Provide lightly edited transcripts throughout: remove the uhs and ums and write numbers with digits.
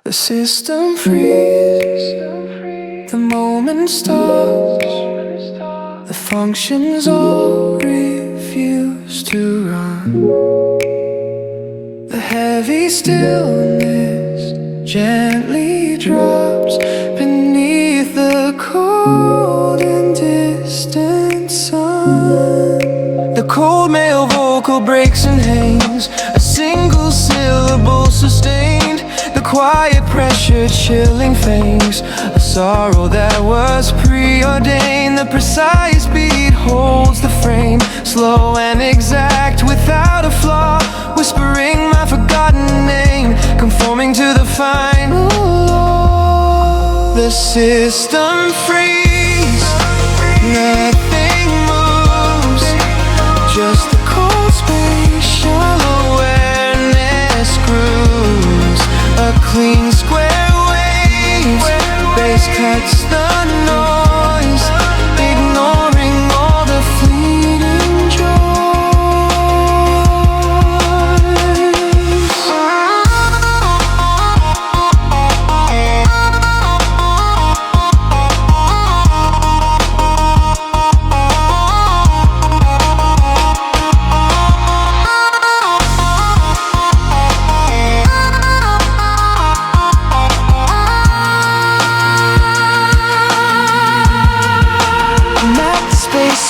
The system freezes, the moment stops, the functions all refuse to run. The heavy stillness gently drops beneath the cold and distant sun. The cold male vocal breaks and hangs, a single syllable sustained. The quiet pressure chilling fangs, a sorrow that was preordained. The precise beat holds the frame, slow and exact without a flaw, whispering my forgotten name, conforming to the final law. The system frees, nothing moves, just the cold space, shallow awareness grooves. A clean square wave, bass cuts the noise, ignoring all the fleeting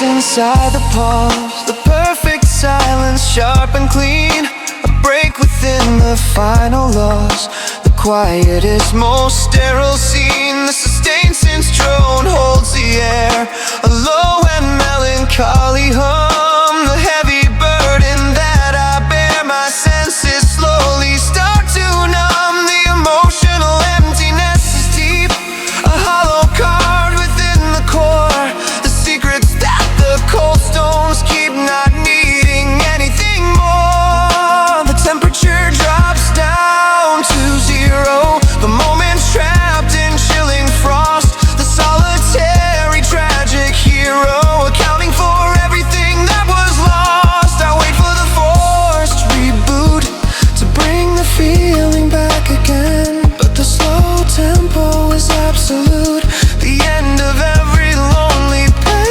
inside the pause, the perfect silence, sharp and clean. A break within the final loss, the quietest, most sterile scene. The sustained synth drone holds the air, a low and melancholy hum. The heavy burden that I bear, my senses slowly start to numb. The emotional emptiness is deep, a hollow card within the core. The secrets that the cold stones keep, not needing anything more. The temperature drops down to zero, the moment's trapped in chilling frost. The solitary tragic hero, accounting for everything that was lost. I wait for the forced reboot to bring the feeling back again, but the slow tempo is absolute, the end of every lonely page.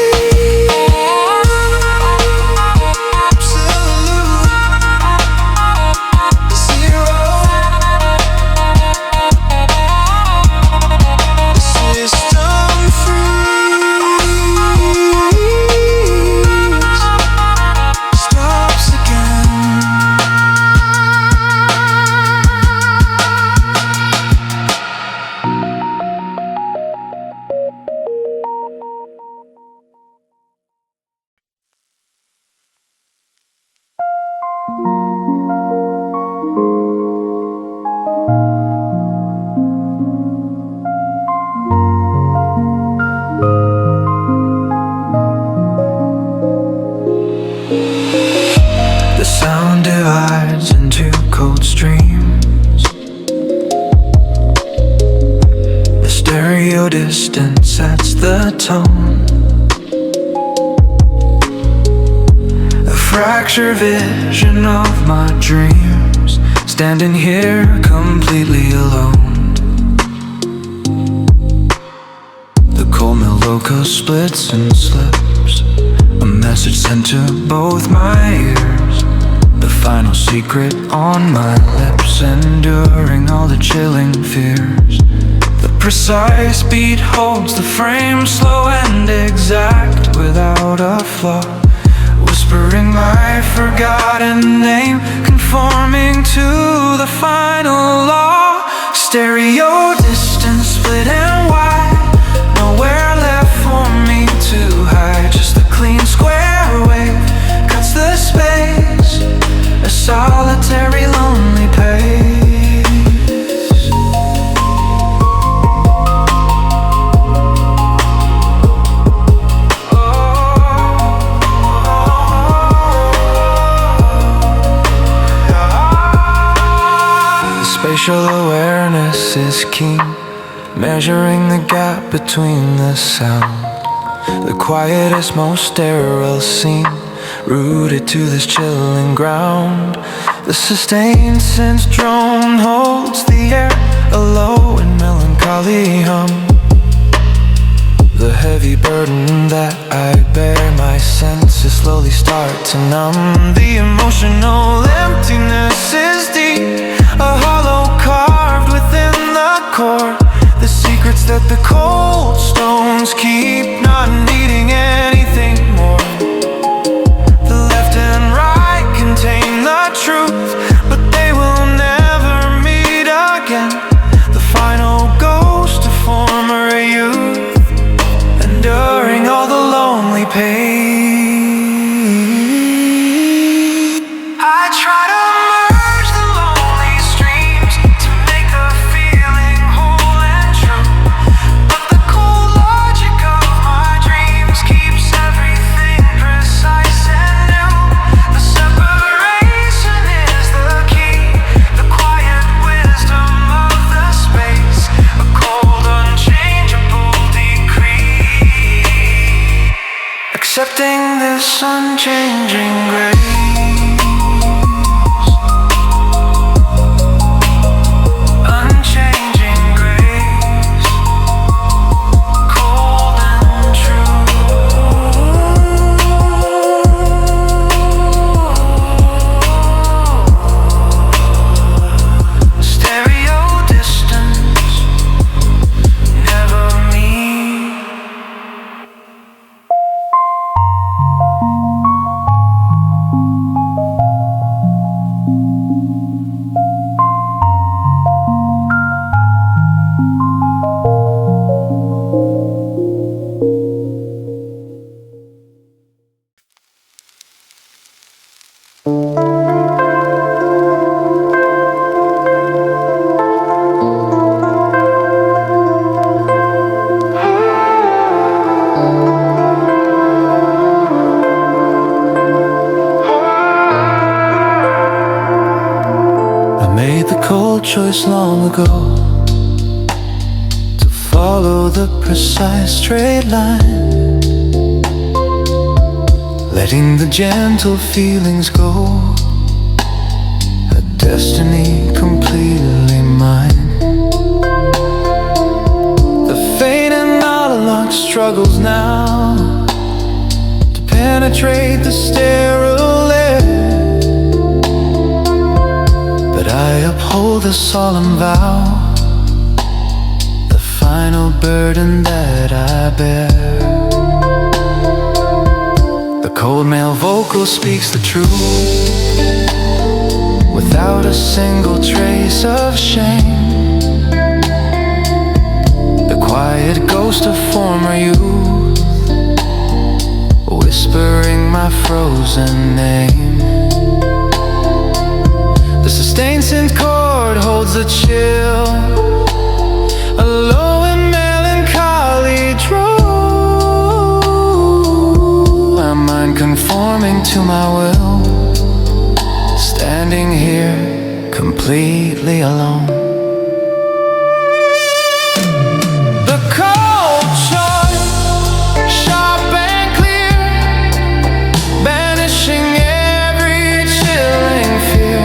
The sound divides into cold streams, the stereo distance sets the tone. A fractured vision of my dreams, standing here completely alone. The cold meloca splits and slips, a message sent to both my ears. The final secret on my lips, enduring all the chilling fears. The precise beat holds the frame, slow and exact without a flaw, whispering my forgotten name, conforming to the final law. Stereo distance split and wide, nowhere left for me to hide. Just a clean square wave cuts the space, a solitary lonely pace. The spatial awareness is keen, measuring the gap between the sound. The quietest, most sterile scene, rooted to this chilling ground. The sustained sense drone holds the air, a to numb. The emotional emptiness is deep, a hollow carved within the core. The secrets that the cold stones keep, not needing anything more. The left and right contain the truth, but they will never meet again. The final ghost of former youth, enduring all the lonely pain. I try to merge the lonely streams to make the feeling whole and true, but the cold logic of my dreams keeps everything precise and new. The separation is the key, the quiet wisdom of the space, a cold unchangeable decree, accepting this unchanging grace. Choice long ago to follow the precise straight line, letting the gentle feelings go, a destiny completely mine. The faint and all along struggles now to penetrate the sterile air, but I uphold the solemn vow, the final burden that I bear. The cold male vocal speaks the truth, without a single trace of shame. The quiet ghost of former youth, whispering my frozen name. The sustained synth chord holds the chill, a low and melancholy drool. My mind conforming to my will, standing here completely alone. The cold choice, sharp and clear, banishing every chilling fear.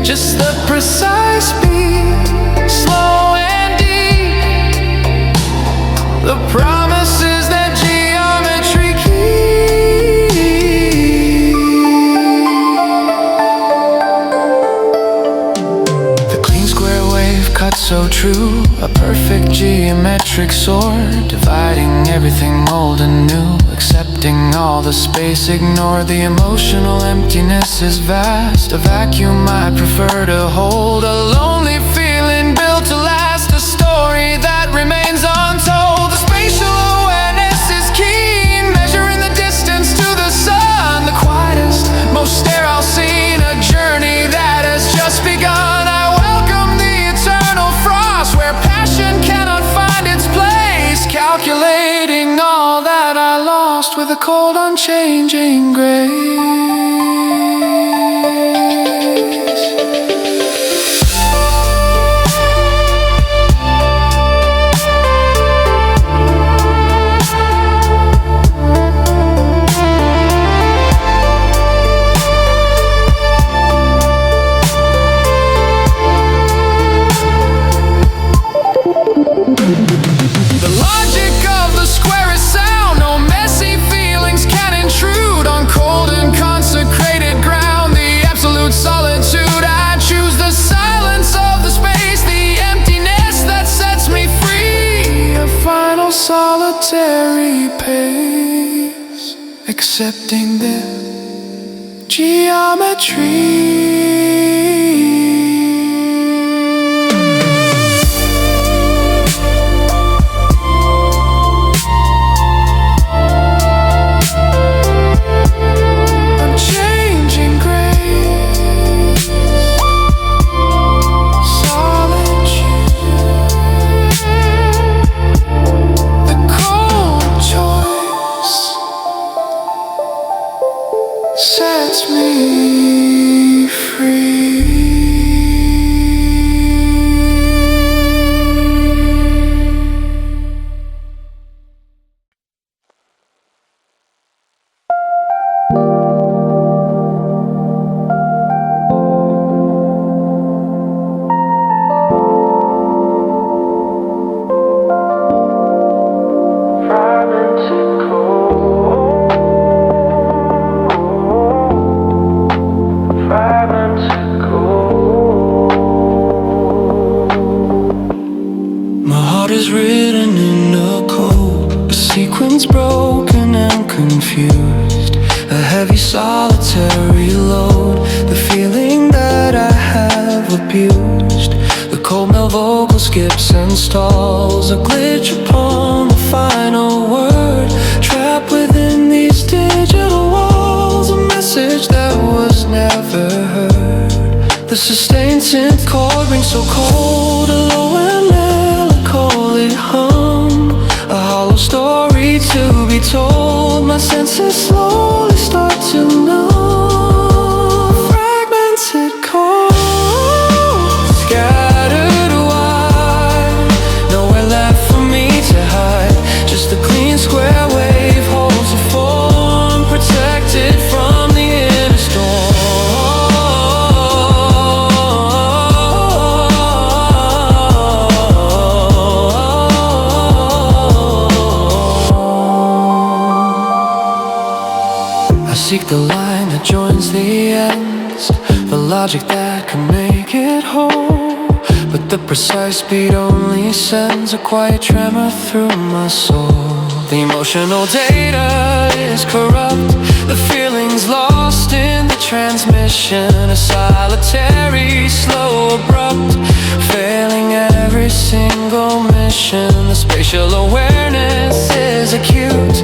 Just the precise beat, slow and deep, the promises that geometry keeps. The clean square wave cut so true, a perfect geometric sword, dividing everything old and new, accepting all the space, ignore the emotional emptiness is vast, a vacuum I prefer to hold, a lonely feeling built to last, a story that remains untold. The spatial awareness is keen, measuring the distance to the sun, the quietest, most sterile scene, a journey that has just begun. I welcome the eternal frost, where passion cannot find its place, calculating all that I lost with a cold unchanging grace. The logic of the square is sound, no messy feelings can intrude on cold and solitary pace, accepting their geometry. I'm changing grace, solitude, the cold choice sets me free. My heart is written in a code, a sequence broken and confused, a heavy solitary load, the feeling that I have abused. The cold male vocal skips and stalls, a glitch upon the final word, trapped within these digital walls, a message that was never heard. The sustained synth chord rings so cold, a low and melancholy hum, a hollow story to be told. My senses slowly start to numb. Fragmented chords, scattered wide, nowhere left for me to hide. Just a clean square wave holds a form, protected from the inner storm. I seek the line that joins the ends, the logic that can make it whole, but the precise beat only sends a quiet tremor through my soul. The emotional data is corrupt, the feelings lost in the transmission, a solitary, slow, abrupt, failing every single mission. The spatial awareness is acute,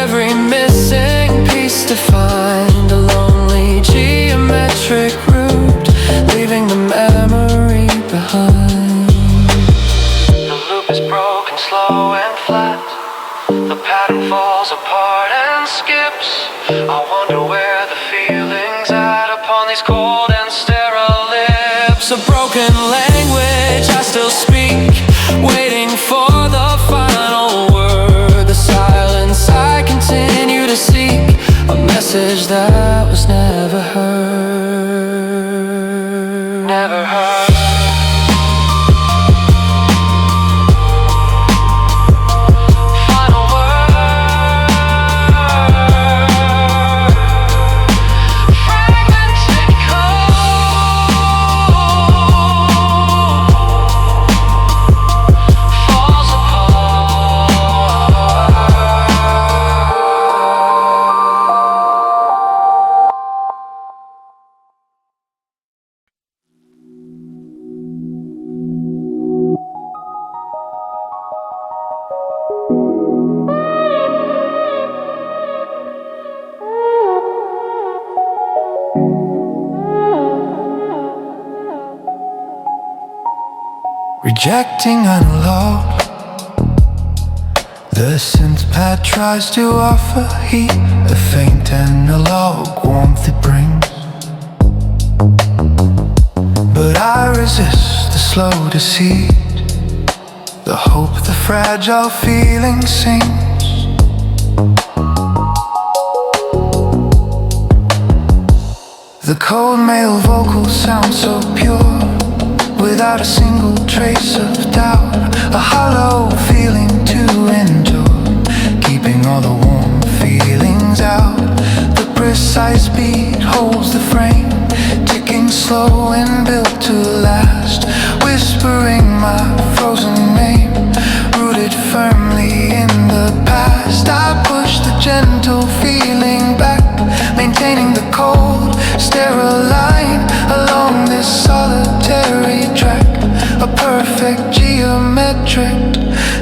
every missing piece to find, a lonely geometric route, leaving the memory behind. The loop is broken, slow and flat, the pattern falls apart and skips. I wonder where the feeling's at upon these cold and sterile lips. A broken language I still speak, waiting for the final word. The silence I continue to seek, a message that was never heard. Never heard. Rejecting unlocked, the synth pad tries to offer heat, a faint analog warmth it brings. But I resist the slow deceit, the hope, the fragile feeling sings. The cold male vocals sound so pure, without a single trace of doubt, a hollow feeling to endure, keeping all the warm feelings out. The precise beat holds the frame, ticking slow and built to last, whispering my frozen name, rooted rooted firmly in the past. I push the gentle feeling back, maintaining the cold, sterile line along this solitary track. A perfect geometric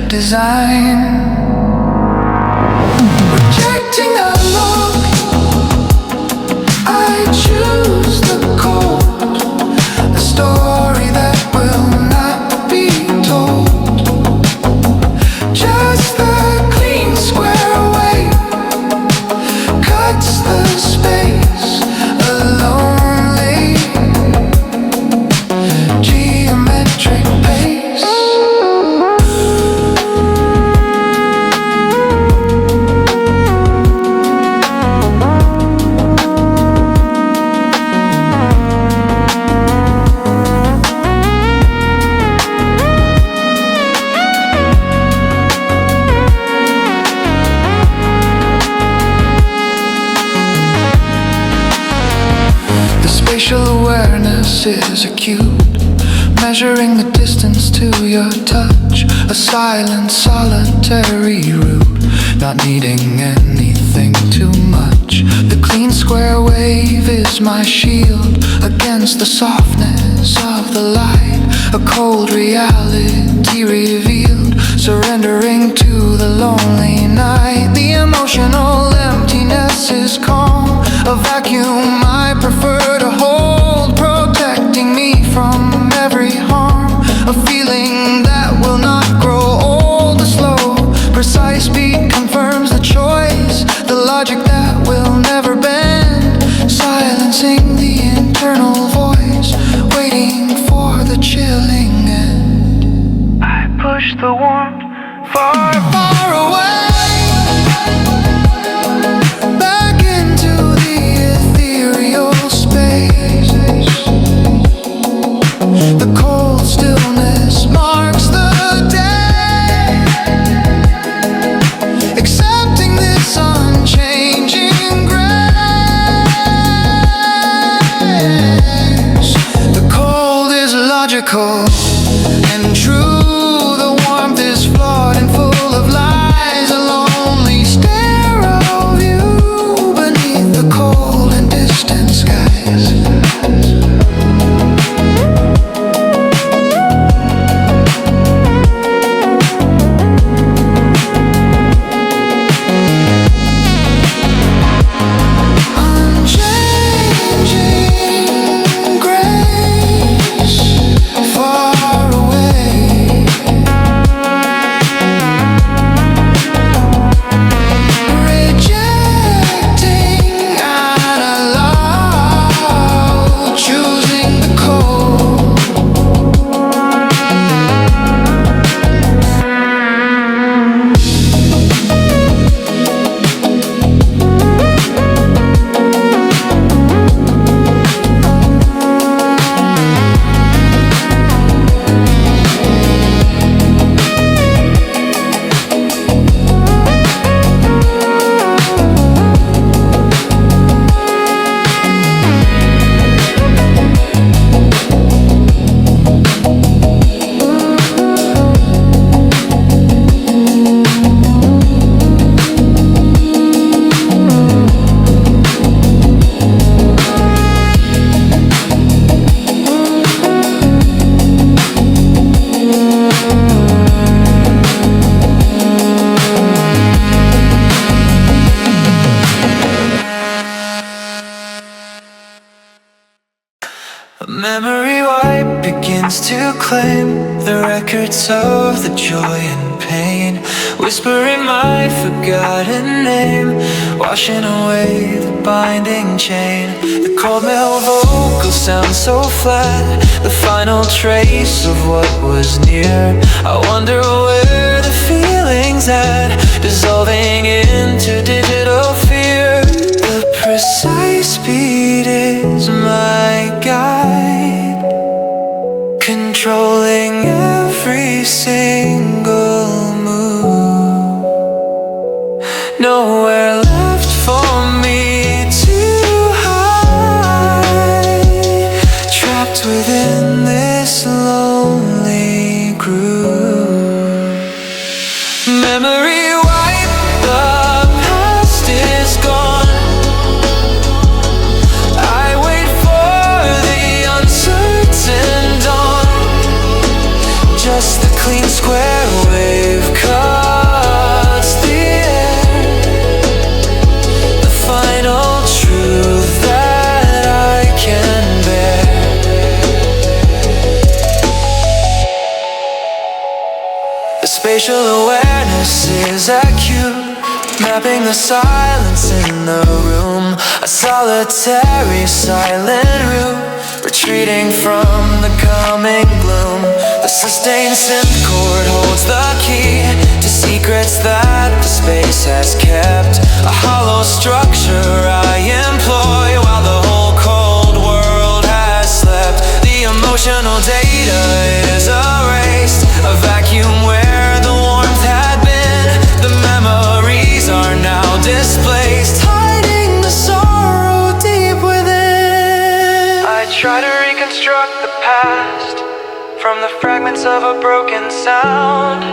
design. Rejecting the look, I choose the cold, a story that will not be told. Just the clean square wave cuts the space, a lonely geometric pace. Spatial awareness is acute, measuring the distance to your touch. A silent, solitary route, not needing anything too much. The clean square wave is my shield against the softness of the light. A cold reality revealed, surrendering to the lonely night. The emotional emptiness is calm, a vacuum I prefer to hold, protecting me from every harm. A feeling that will not grow old. A slow, precise beat confirms the choice, the logic that will never bend, silencing the internal voice, waiting for the chilling end. I push the warmth far, far away, back into the ethereal space. The cold stillness marks the day, accepting this unchanging grace. The cold is logical and true. The warmth is flawed and full of lies. A lonely sterile view beneath the cold and distant skies. Unchanging grace, far away, rejecting unallowed, choosing the cold. A memory wipe begins to claim the records of the joy and pain, whispering my forgotten name, washing away the binding chain. The cold male vocal sounds so flat, the final trace of what was near. I wonder where the feeling's at, dissolving into digital fear. The precise beat is my guide, controlling every single move. Nowhere left for me to hide, trapped within this lonely groove. just the clean square wave cuts the air, the final truth that I can bear. The spatial awareness is acute, mapping the silence in the room. A solitary silent route, retreating from the coming gloom. The sustained synth chord holds the key to secrets that the space has kept. A hollow structure I employ while the whole cold world has slept. The emotional data is erased, a vacuum where the warmth had been. The memories are now displaced, hiding the sorrow deep within. I try to reconstruct the past from the fragments of a broken sound,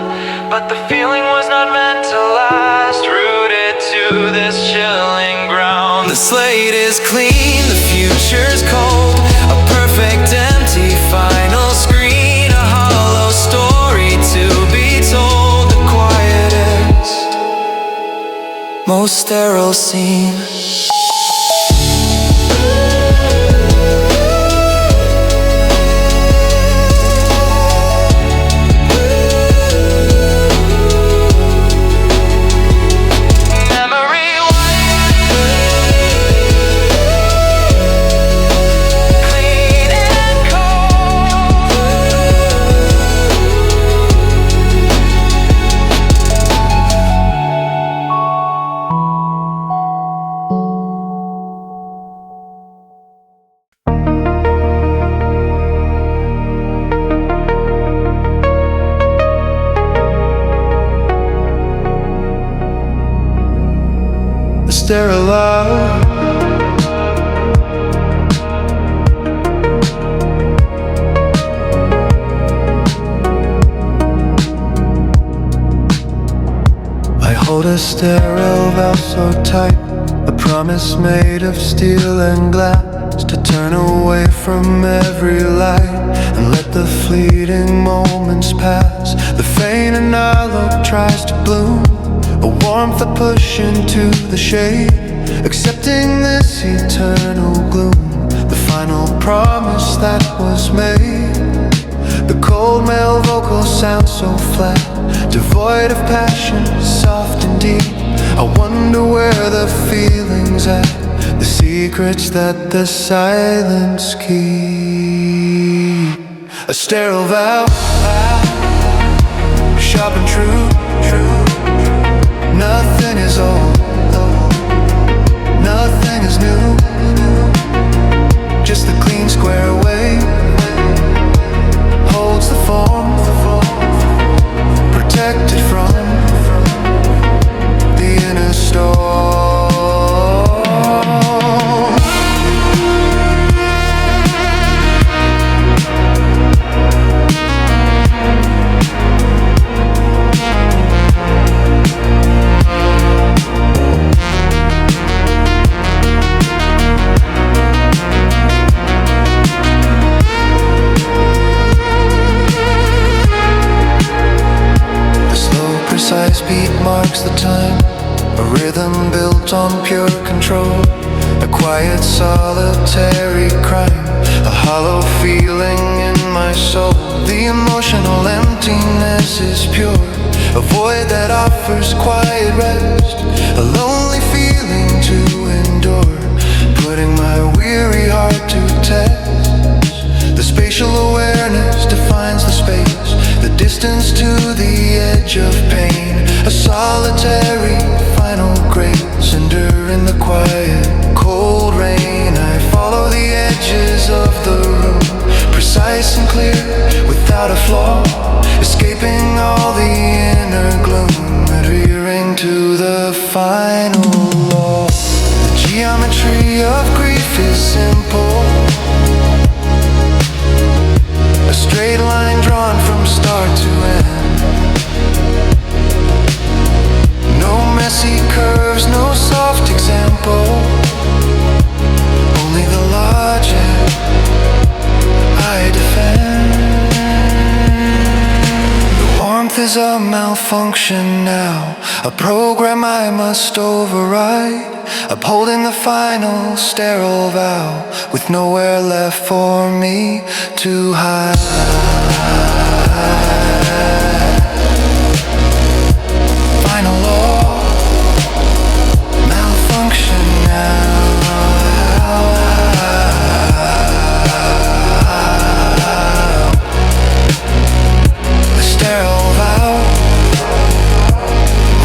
but the feeling was not meant to last, rooted to this chilling ground. The slate is clean, the future's cold, a perfect empty final screen, a hollow story to be told, the quietest, most sterile scene. Sterile love, I hold a sterile valve so tight, a promise made of steel and glass, to turn away from every light and let the fleeting moments pass. The faint and hollow tries to bloom, a warmth I push into the shade, accepting this eternal gloom, the final promise that was made. The cold male vocal sounds so flat, devoid of passion, soft and deep. I wonder where the feeling's at, the secrets that the silence keep. A sterile valve, sharp and true. Nothing is old, nothing is new, just the clean square wave holds the form, protected from the inner storm. Precise beat marks the time, a rhythm built on pure control, a quiet solitary crime, a hollow feeling in my soul. The emotional emptiness is pure, a void that offers quiet rest, a lonely feeling to endure, putting my weary heart to test. The spatial awareness defines the space, the distance to the edge of pain, a solitary final grace, enduring the quiet, cold rain. I follow the edges of the room, precise and clear, without a flaw, escaping all the inner gloom, adhering to the final law. The geometry of grief is simple, a straight line drawn from start to end. No messy curves, no soft example, only the logic I defend. is a malfunction now, a program I must override, upholding the final sterile vow, with nowhere left for me to hide. Final law, malfunction now. The sterile vow,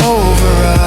override.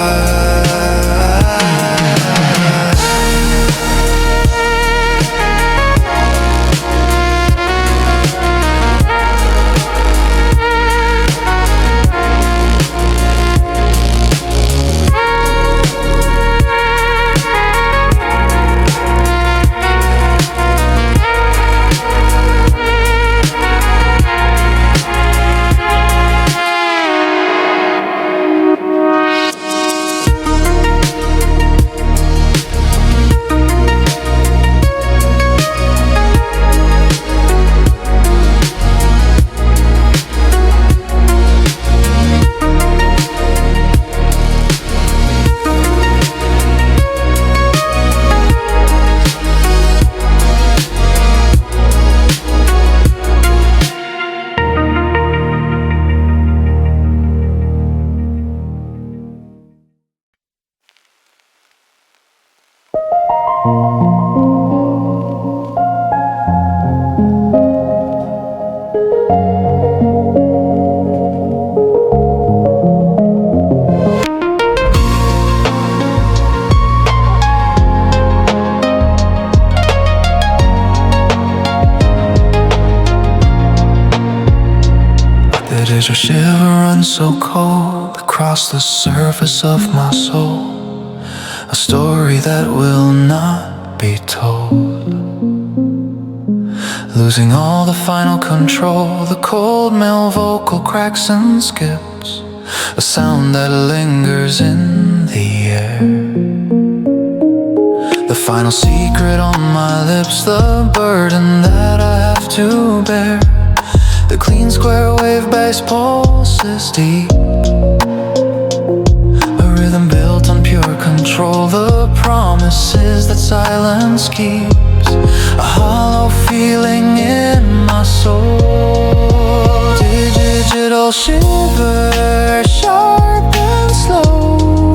There's a shiver runs so cold across the surface of my soul, a story that will not be told. Losing all the final control, the cold male vocal cracks and skips, a sound that lingers in the air. The final secret on my lips, the burden that I have to bear. The clean square wave bass pulses deep, a rhythm built on pure control. The promises that silence keeps, a hollow feeling in my soul. Digital shiver, sharp and slow,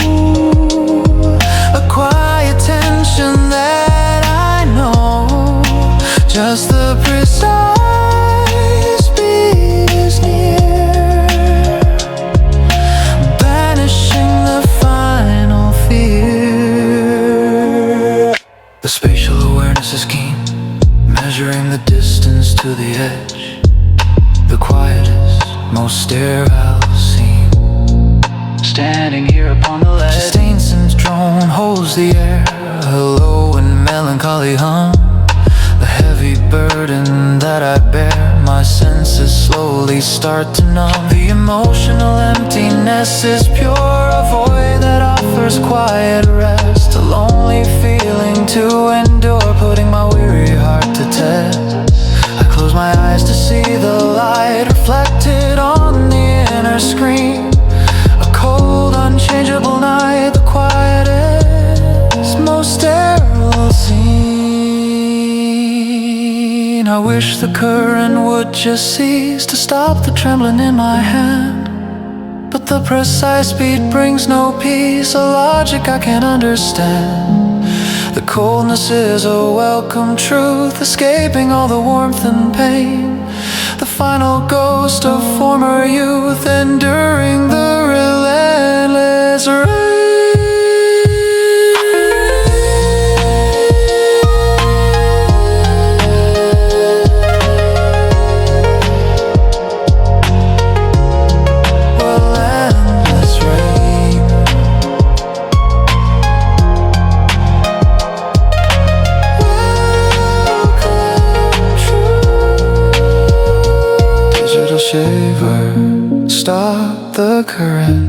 a quiet tension that I know. Just the precise spatial awareness is keen, measuring the distance to the edge, the quietest, most sterile scene. Standing here upon the ledge, Stainson's drone holds the air, a low and melancholy hum, the heavy burden that I bear. My senses slowly start to numb. The emotional emptiness is pure, a void that offers quiet rest, a lonely feeling to endure, putting my weary heart to test. I close my eyes to see the light reflected on the inner screen, a cold, unchangeable night, the quietest, most sterile scene. I wish the current would just cease to stop the trembling in my hand, but the precise beat brings no peace, a logic I can't understand. The coldness is a welcome truth, escaping all the warmth and pain, the final ghost of former youth, enduring the relentless rain. Shaver, stop the current.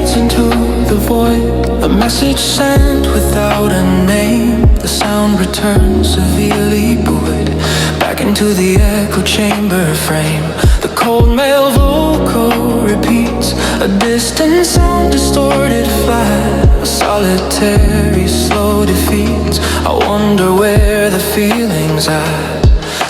fades into the void, a message sent without a name. The sound returns severely buoyed back into the echo chamber frame. The cold male vocal repeats, a distant sound distorted flat, a solitary slow defeat. I wonder where the feeling's at.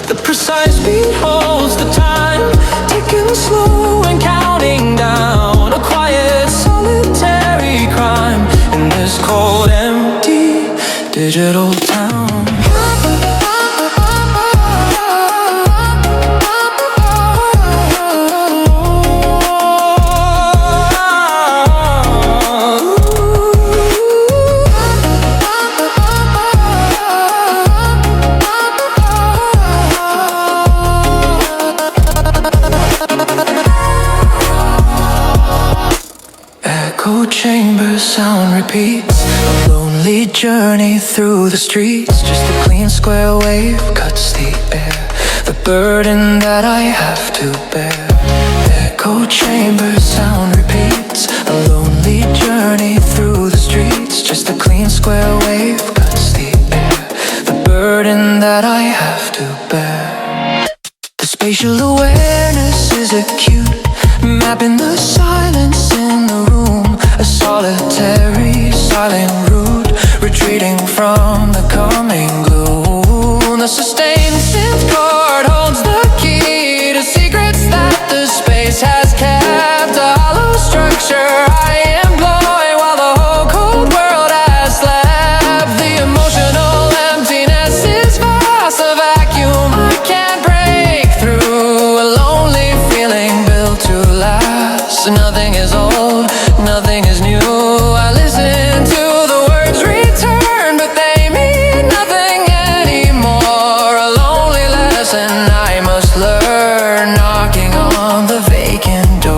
The precise beat holds the time, ticking slow and counting down. A quiet, solitary crime in this cold, empty, digital town. Echo chamber sound repeats, a lonely journey through the streets. Just a clean square wave cuts the air, the burden that I have to bear. Echo chamber sound repeats, a lonely journey through the streets. Just a clean square wave cuts the air, the burden that I have to bear. The spatial awareness is acute, mapping the silence in the room. A solitary, silent route, retreating from the coming gloom. The sustained synth chord holds the key to secrets that the space has kept. A hollow structure I employ while the whole cold world has slept. The emotional emptiness is vast, a vacuum I can't break through. A lonely feeling built to last. Nothing is old, nothing is new. I listen to the words return, but they mean nothing anymore. A lonely lesson I must learn, knocking on the vacant door.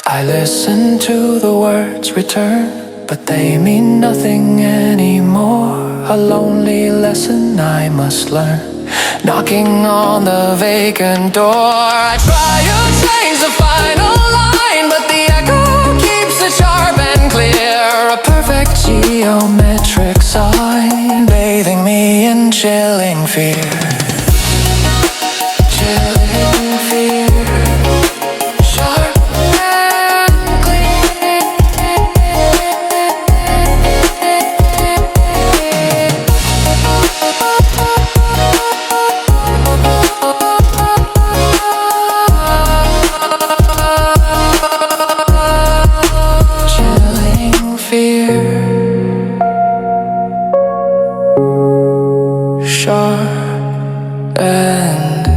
I listen to the words return, but they mean nothing anymore. A lonely lesson I must learn, knocking on the vacant door. I try to change the final line, but the echo keeps it sharp and clear. A perfect geometric sign, bathing me in chilling fear. Chilling fear. Sharp and